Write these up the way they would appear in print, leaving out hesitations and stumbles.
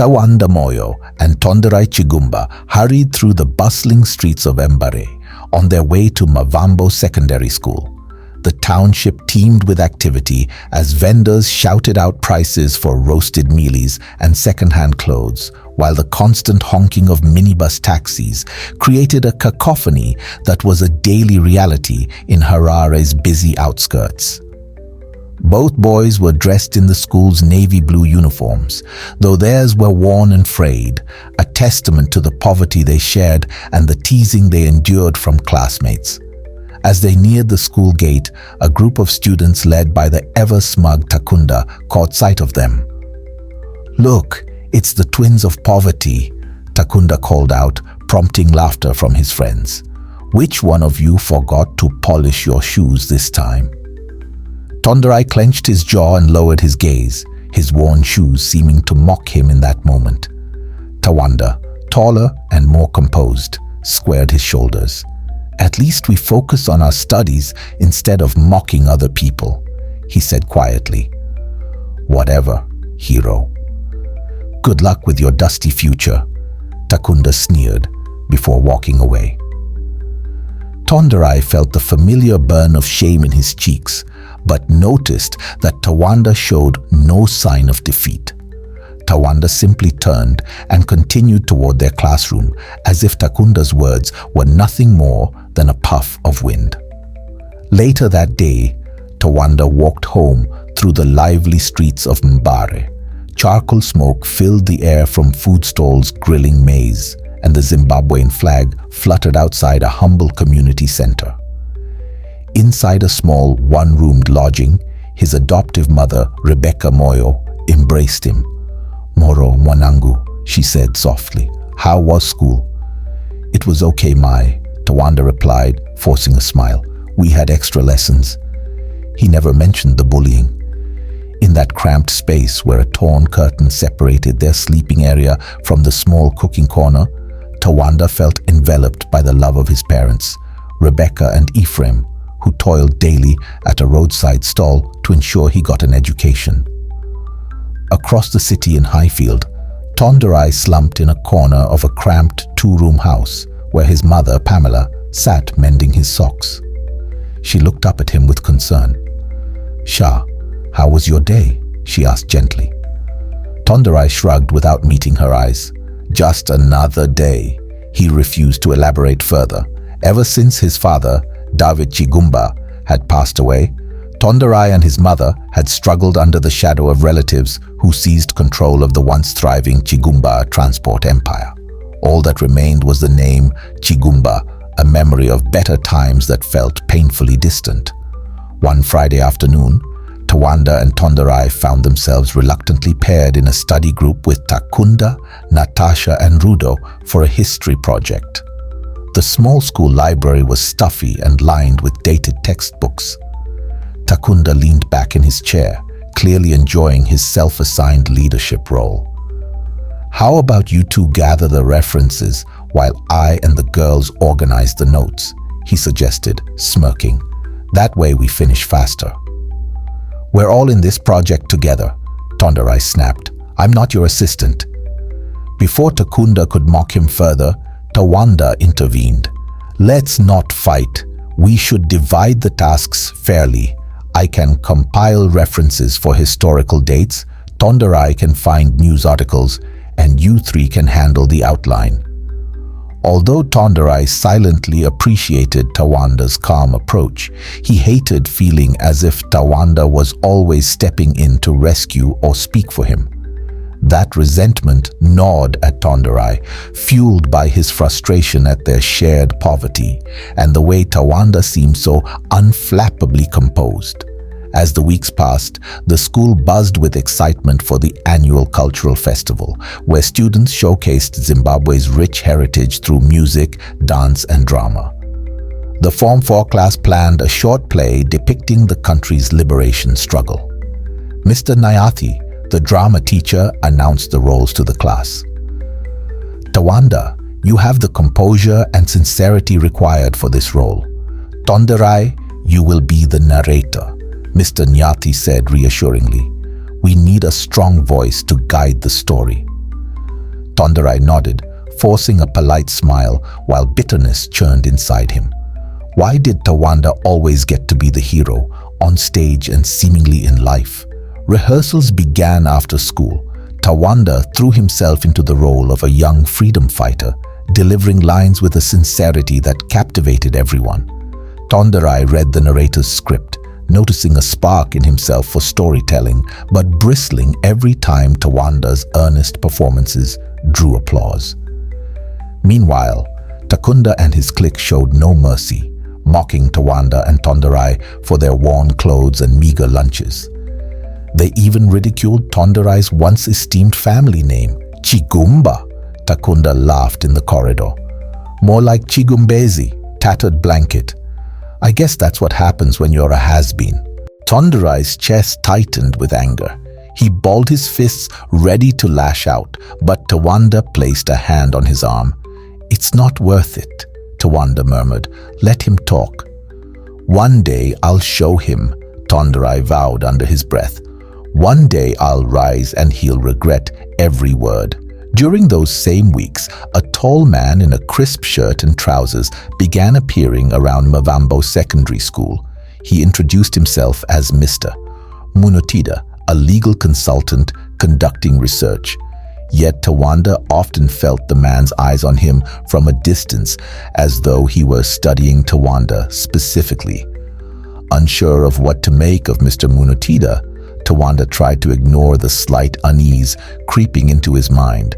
Tawanda Moyo and Tonderai Chigumba hurried through the bustling streets of Mbare on their way to Mavambo Secondary School. The township teemed with activity as vendors shouted out prices for roasted mealies and second-hand clothes, while the constant honking of minibus taxis created a cacophony that was a daily reality in Harare's busy outskirts. Both boys were dressed in the school's navy blue uniforms, though theirs were worn and frayed, a testament to the poverty they shared and the teasing they endured from classmates. As they neared the school gate, a group of students led by the ever-smug Takunda caught sight of them. "Look, it's the twins of poverty," Takunda called out, prompting laughter from his friends. "Which one of you forgot to polish your shoes this time?" Tonderai clenched his jaw and lowered his gaze, his worn shoes seeming to mock him in that moment. Tawanda, taller and more composed, squared his shoulders. "At least we focus on our studies instead of mocking other people," he said quietly. "Whatever, hero. Good luck with your dusty future," Takunda sneered before walking away. Tonderai felt the familiar burn of shame in his cheeks, but noticed that Tawanda showed no sign of defeat. Tawanda simply turned and continued toward their classroom, as if Takunda's words were nothing more than a puff of wind. Later that day, Tawanda walked home through the lively streets of Mbare. Charcoal smoke filled the air from food stalls grilling maize, and the Zimbabwean flag fluttered outside a humble community center. Inside a small, one-roomed lodging, his adoptive mother, Rebecca Moyo, embraced him. "Moro mwanangu," she said softly. "How was school?" "It was okay, Mai," Tawanda replied, forcing a smile. "We had extra lessons." He never mentioned the bullying. In that cramped space where a torn curtain separated their sleeping area from the small cooking corner, Tawanda felt enveloped by the love of his parents, Rebecca and Ephraim, who toiled daily at a roadside stall to ensure he got an education. Across the city in Highfield, Tonderai slumped in a corner of a cramped two-room house where his mother, Pamela, sat mending his socks. She looked up at him with concern. "Shah, how was your day?" she asked gently. Tonderai shrugged without meeting her eyes. "Just another day." He refused to elaborate further. Ever since his father, David Chigumba, had passed away, Tonderai and his mother had struggled under the shadow of relatives who seized control of the once thriving Chigumba transport empire. All that remained was the name Chigumba, a memory of better times that felt painfully distant. One Friday afternoon, Tawanda and Tonderai found themselves reluctantly paired in a study group with Takunda, Natasha and Rudo for a history project. The small school library was stuffy and lined with dated textbooks. Takunda leaned back in his chair, clearly enjoying his self-assigned leadership role. "How about you two gather the references while I and the girls organize the notes?" he suggested, smirking. "That way we finish faster." "We're all in this project together," Tonderai snapped. "I'm not your assistant." Before Takunda could mock him further, Tawanda intervened. "Let's not fight. We should divide the tasks fairly. I can compile references for historical dates, Tonderai can find news articles, and you three can handle the outline." Although Tonderai silently appreciated Tawanda's calm approach, he hated feeling as if Tawanda was always stepping in to rescue or speak for him. That resentment gnawed at Tonderai, fueled by his frustration at their shared poverty and the way Tawanda seemed so unflappably composed. As the weeks passed, the school buzzed with excitement for the annual cultural festival, where students showcased Zimbabwe's rich heritage through music, dance, and drama. The Form 4 class planned a short play depicting the country's liberation struggle. Mr. Nyathi, the drama teacher, announced the roles to the class. "Tawanda, you have the composure and sincerity required for this role. Tonderai, you will be the narrator," Mr. Nyathi said reassuringly. "We need a strong voice to guide the story." Tonderai nodded, forcing a polite smile while bitterness churned inside him. Why did Tawanda always get to be the hero, on stage and seemingly in life? Rehearsals began after school. Tawanda threw himself into the role of a young freedom fighter, delivering lines with a sincerity that captivated everyone. Tonderai read the narrator's script, noticing a spark in himself for storytelling, but bristling every time Tawanda's earnest performances drew applause. Meanwhile, Takunda and his clique showed no mercy, mocking Tawanda and Tonderai for their worn clothes and meager lunches. They even ridiculed Tonderai's once esteemed family name, Chigumba. Takunda laughed in the corridor. More like Chigumbezi, tattered blanket. I guess that's what happens when you're a has-been. Tonderai's chest tightened with anger. He balled his fists, ready to lash out, but Tawanda placed a hand on his arm. It's not worth it, Tawanda murmured. Let him talk. One day I'll show him, Tonderai vowed under his breath. One day I'll rise and he'll regret every word. During those same weeks, a tall man in a crisp shirt and trousers began appearing around Mavambo Secondary School. He introduced himself as Mr. Munotida, a legal consultant conducting research. Yet Tawanda often felt the man's eyes on him from a distance, as though he were studying Tawanda specifically. Unsure of what to make of Mr. Munotida, Tawanda tried to ignore the slight unease creeping into his mind.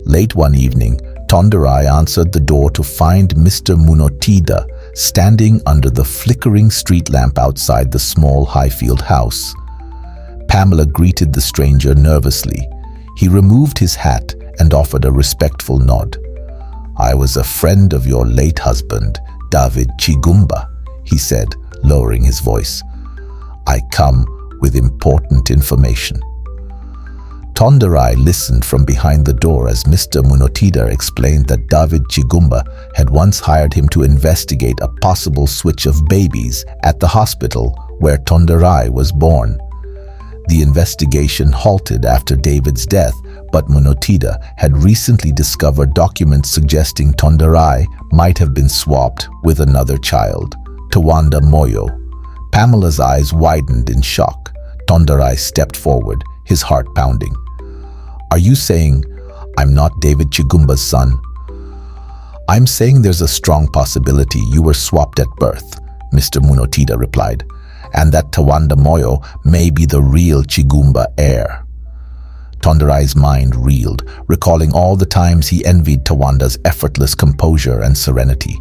Late one evening, Tonderai answered the door to find Mr. Munotida standing under the flickering street lamp outside the small Highfield house. Pamela greeted the stranger nervously. He removed his hat and offered a respectful nod. I was a friend of your late husband, David Chigumba, he said, lowering his voice. I come with important information. Tonderai listened from behind the door as Mr. Munotida explained that David Chigumba had once hired him to investigate a possible switch of babies at the hospital where Tonderai was born. The investigation halted after David's death, but Munotida had recently discovered documents suggesting Tonderai might have been swapped with another child, Tawanda Moyo. Pamela's eyes widened in shock. Tonderai stepped forward, his heart pounding. Are you saying I'm not David Chigumba's son? I'm saying there's a strong possibility you were swapped at birth, Mr. Munotida replied, and that Tawanda Moyo may be the real Chigumba heir. Tonderai's mind reeled, recalling all the times he envied Tawanda's effortless composure and serenity.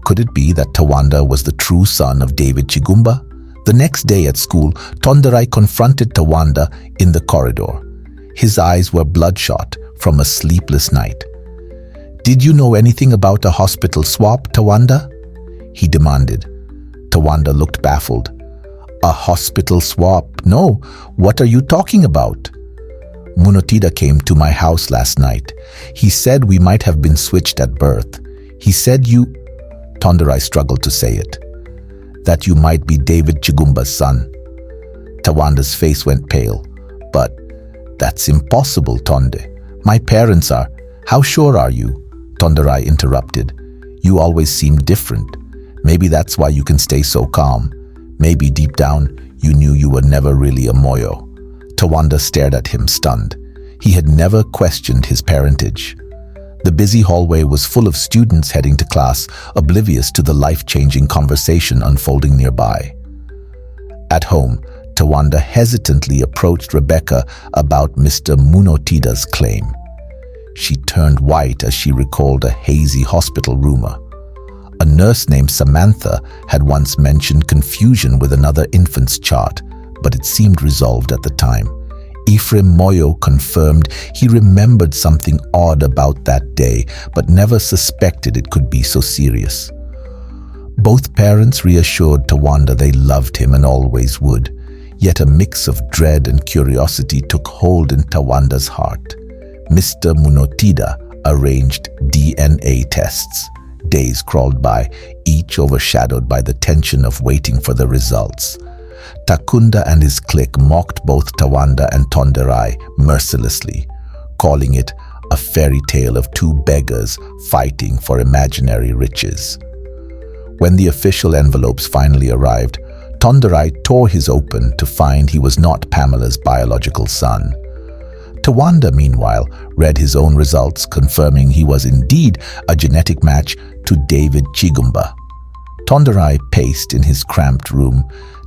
Could it be that Tawanda was the true son of David Chigumba? The next day at school, Tonderai confronted Tawanda in the corridor. His eyes were bloodshot from a sleepless night. Did you know anything about a hospital swap, Tawanda? He demanded. Tawanda looked baffled. A hospital swap? No, what are you talking about? Munotida came to my house last night. He said we might have been switched at birth. He said you... Tonderai struggled to say it. That you might be David Chigumba's son. Tawanda's face went pale. But that's impossible, Tonde. My parents are... How sure are you? Tonderai interrupted. You always seem different. Maybe that's why you can stay so calm. Maybe deep down, you knew you were never really a Moyo. Tawanda stared at him, stunned. He had never questioned his parentage. The busy hallway was full of students heading to class, oblivious to the life-changing conversation unfolding nearby. At home, Tawanda hesitantly approached Rebecca about Mr. Munotida's claim. She turned white as she recalled a hazy hospital rumor. A nurse named Samantha had once mentioned confusion with another infant's chart, but it seemed resolved at the time. Ephraim Moyo confirmed he remembered something odd about that day, but never suspected it could be so serious. Both parents reassured Tawanda they loved him and always would, yet a mix of dread and curiosity took hold in Tawanda's heart. Mr. Munotida arranged DNA tests. Days crawled by, each overshadowed by the tension of waiting for the results. Takunda and his clique mocked both Tawanda and Tonderai mercilessly, calling it a fairy tale of two beggars fighting for imaginary riches. When the official envelopes finally arrived, Tondarai tore his open to find he was not Pamela's biological son. Tawanda, meanwhile, read his own results, confirming he was indeed a genetic match to David Chigumba. Tondarai paced in his cramped room,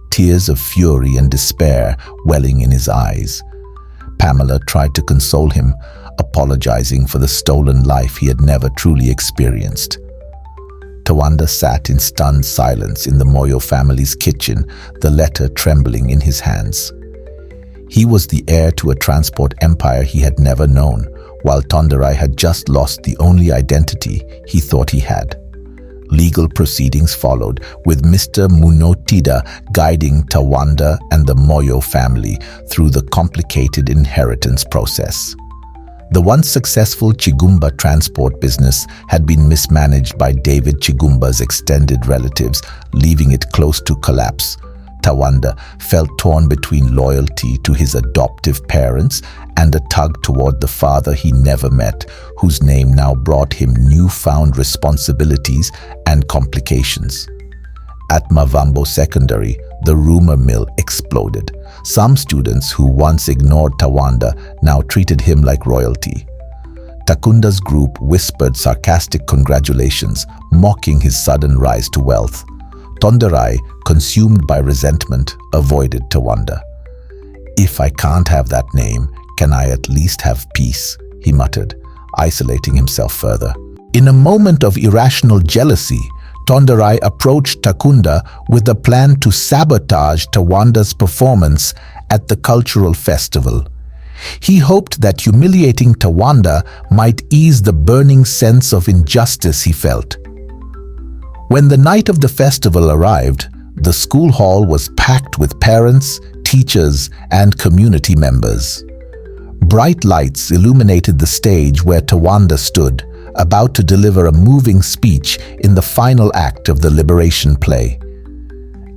tears of fury and despair welling in his eyes. Pamela tried to console him, apologizing for the stolen life he had never truly experienced. Tawanda sat in stunned silence in the Moyo family's kitchen, the letter trembling in his hands. He was the heir to a transport empire he had never known, while Tondarai had just lost the only identity he thought he had. Legal proceedings followed, with Mr. Munotida guiding Tawanda and the Moyo family through the complicated inheritance process. The once successful Chigumba transport business had been mismanaged by David Chigumba's extended relatives, leaving it close to collapse. Tawanda felt torn between loyalty to his adoptive parents and a tug toward the father he never met, whose name now brought him newfound responsibilities and complications. At Mavambo Secondary, the rumor mill exploded. Some students who once ignored Tawanda now treated him like royalty. Takunda's group whispered sarcastic congratulations, mocking his sudden rise to wealth. Tondarai, consumed by resentment, avoided Tawanda. "If I can't have that name, can I at least have peace?" he muttered, isolating himself further. In a moment of irrational jealousy, Tondarai approached Takunda with a plan to sabotage Tawanda's performance at the cultural festival. He hoped that humiliating Tawanda might ease the burning sense of injustice he felt. When the night of the festival arrived, the school hall was packed with parents, teachers, and community members. Bright lights illuminated the stage where Tawanda stood, about to deliver a moving speech in the final act of the liberation play.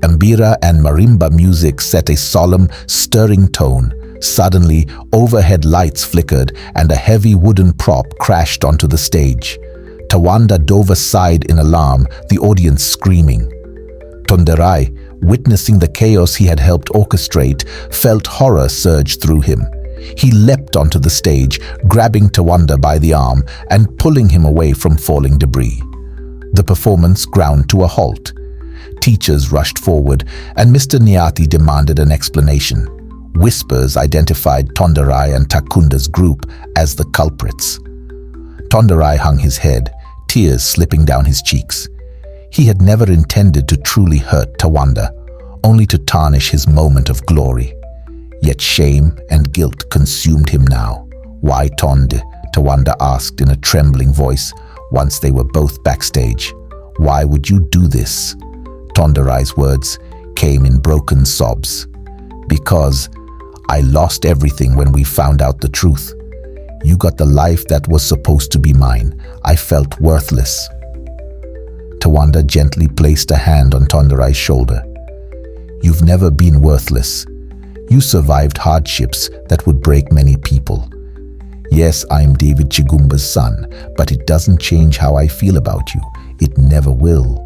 Mbira and marimba music set a solemn, stirring tone. Suddenly, overhead lights flickered and a heavy wooden prop crashed onto the stage. Tawanda dove aside in alarm, the audience screaming. Tondarai, witnessing the chaos he had helped orchestrate, felt horror surge through him. He leapt onto the stage, grabbing Tawanda by the arm and pulling him away from falling debris. The performance ground to a halt. Teachers rushed forward, and Mr. Nyati demanded an explanation. Whispers identified Tondarai and Takunda's group as the culprits. Tondarai hung his head, tears slipping down his cheeks. He had never intended to truly hurt Tawanda, only to tarnish his moment of glory. Yet shame and guilt consumed him now. "Why, Tonde?" Tawanda asked in a trembling voice once they were both backstage. "Why would you do this?" Tondarai's words came in broken sobs. "Because I lost everything when we found out the truth. You got the life that was supposed to be mine. I felt worthless." Tawanda gently placed a hand on Tondarai's shoulder. "You've never been worthless. You survived hardships that would break many people. Yes, I'm David Chigumba's son, but it doesn't change how I feel about you. It never will."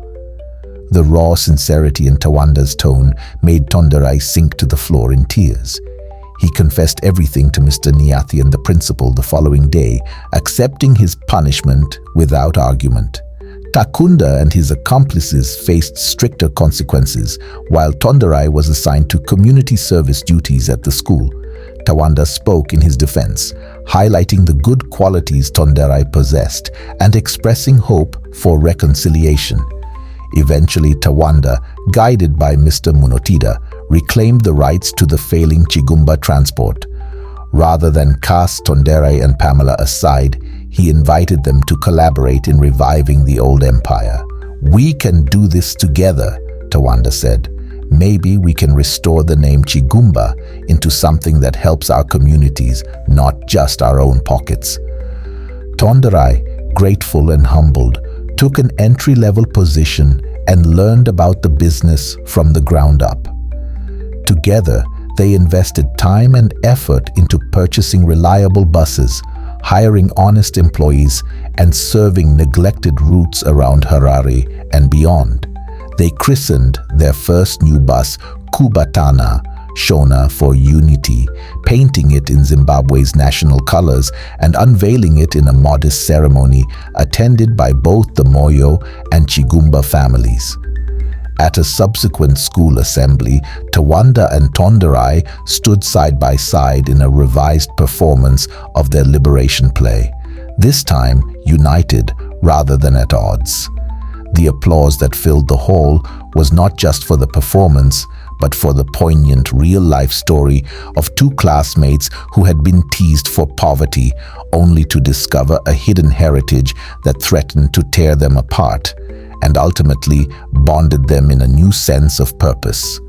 The raw sincerity in Tawanda's tone made Tondarai sink to the floor in tears. He confessed everything to Mr. Nyati and the principal the following day, accepting his punishment without argument. Takunda and his accomplices faced stricter consequences, while Tondarai was assigned to community service duties at the school. Tawanda spoke in his defense, highlighting the good qualities Tondarai possessed and expressing hope for reconciliation. Eventually, Tawanda, guided by Mr. Munotida, reclaimed the rights to the failing Chigumba transport. Rather than cast Tondarai and Pamela aside, he invited them to collaborate in reviving the old empire. "We can do this together," Tawanda said. "Maybe we can restore the name Chigumba into something that helps our communities, not just our own pockets." Tondarai, grateful and humbled, took an entry-level position and learned about the business from the ground up. Together, they invested time and effort into purchasing reliable buses, hiring honest employees and serving neglected routes around Harare and beyond. They christened their first new bus Kubatana, Shona for unity, painting it in Zimbabwe's national colors and unveiling it in a modest ceremony attended by both the Moyo and Chigumba families. At a subsequent school assembly, Tawanda and Tonderai stood side by side in a revised performance of their liberation play, this time united rather than at odds. The applause that filled the hall was not just for the performance, but for the poignant real-life story of two classmates who had been teased for poverty, only to discover a hidden heritage that threatened to tear them apart, and ultimately bonded them in a new sense of purpose.